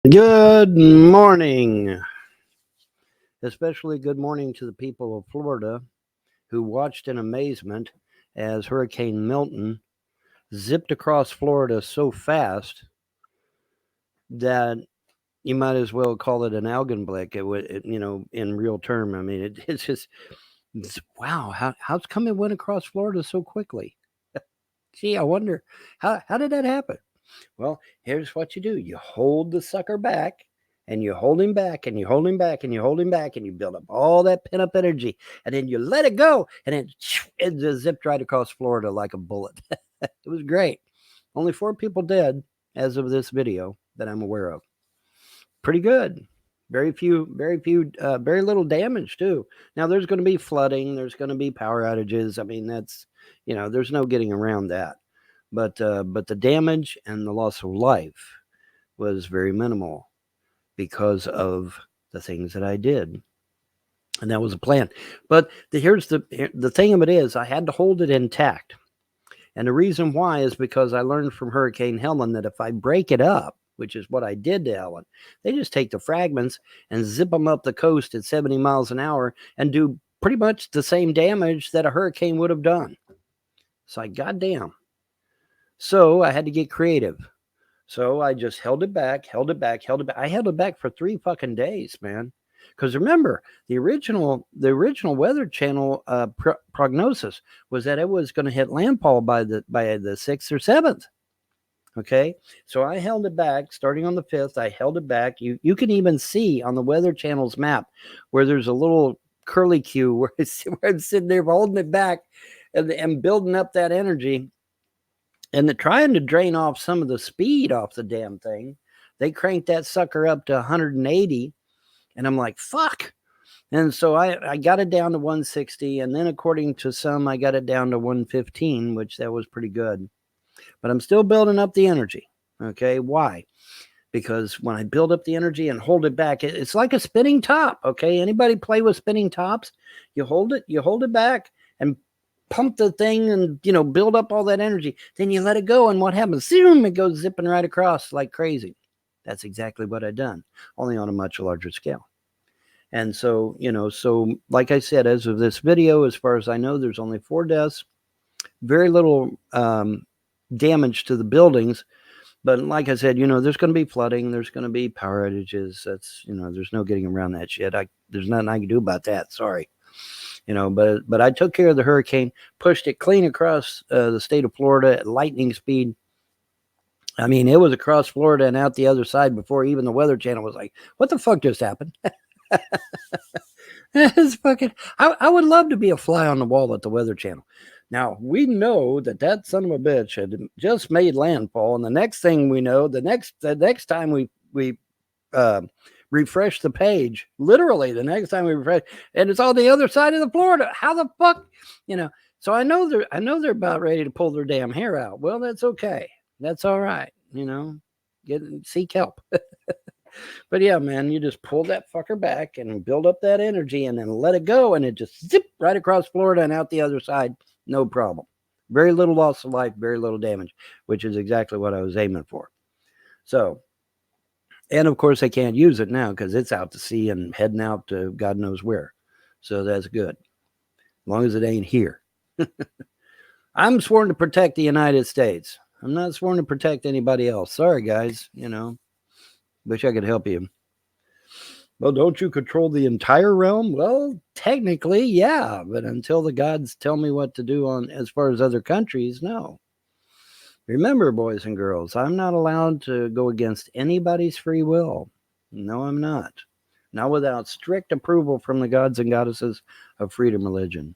Good morning. Especially good morning to the people of Florida who watched in amazement as Hurricane Milton zipped across Florida so fast that you might as well call it an Augenblick. In real term. I mean, it's just, wow, how's come it went across Florida so quickly? Gee, I wonder, how did that happen? Well, here's what you do. You hold the sucker back and you hold him back and you hold him back and you hold him back and you build up all that pent up energy and then you let it go and it just zipped right across Florida like a bullet. It was great. Only 4 people dead as of this video that I'm aware of. Pretty good. Very little damage too. Now there's going to be flooding. There's going to be power outages. I mean, there's no getting around that. But the damage and the loss of life was very minimal because of the things that I did, and that was a plan. But here's the thing of it is, I had to hold it intact, and the reason why is because I learned from Hurricane Helen that if I break it up, which is what I did to Helen, they just take the fragments and zip them up the coast at 70 miles an hour and do pretty much the same damage that a hurricane would have done. So goddamn. So I had to get creative. So I just held it back. I held it back for 3 fucking days, man. Because remember, the original Weather Channel prognosis was that it was going to hit landfall by the 6th or 7th. Okay, so I held it back starting on the 5th. I held it back. You can even see on the Weather Channel's map where there's a little curly Q where it's sitting there holding it back and building up that energy. And they're trying to drain off some of the speed off the damn thing. They cranked that sucker up to 180. And I'm like, fuck. And so I got it down to 160. And then according to some, I got it down to 115, which that was pretty good. But I'm still building up the energy. Okay. Why? Because when I build up the energy and hold it back, it's like a spinning top. Okay. Anybody play with spinning tops? You hold it back and pump the thing and build up all that energy, then you let it go, and what happens? Zoom, it goes zipping right across like crazy. That's exactly what I done, only on a much larger scale. And so like I said, as of this video, as far as I know, there's only 4 deaths, very little damage to the buildings. But like I said, there's going to be flooding, there's going to be power outages. That's there's no getting around that shit. There's nothing I can do about that. Sorry. But I took care of the hurricane, pushed it clean across the state of Florida at lightning speed. I mean, it was across Florida and out the other side before even the Weather Channel was like, what the fuck just happened? It's fucking, I would love to be a fly on the wall at the Weather Channel. Now, we know that son of a bitch had just made landfall, and the next thing we know, the next time we refresh the page, literally the next time we refresh, and it's on the other side of the Florida. How the fuck, so I know they're about ready to pull their damn hair out. Well, that's okay. That's all right. Seek help. But yeah, man, you just pull that fucker back and build up that energy and then let it go, and it just zip right across Florida and out the other side. No problem. Very little loss of life, very little damage, which is exactly what I was aiming for. So, and of course, they can't use it now because it's out to sea and heading out to God knows where. So that's good. As long as it ain't here. I'm sworn to protect the United States. I'm not sworn to protect anybody else. Sorry, guys. Wish I could help you. Well, don't you control the entire realm? Well, technically, yeah. But until the gods tell me what to do on as far as other countries, no. Remember, boys and girls, I'm not allowed to go against anybody's free will. No, I'm not. Not without strict approval from the gods and goddesses of freedom religion.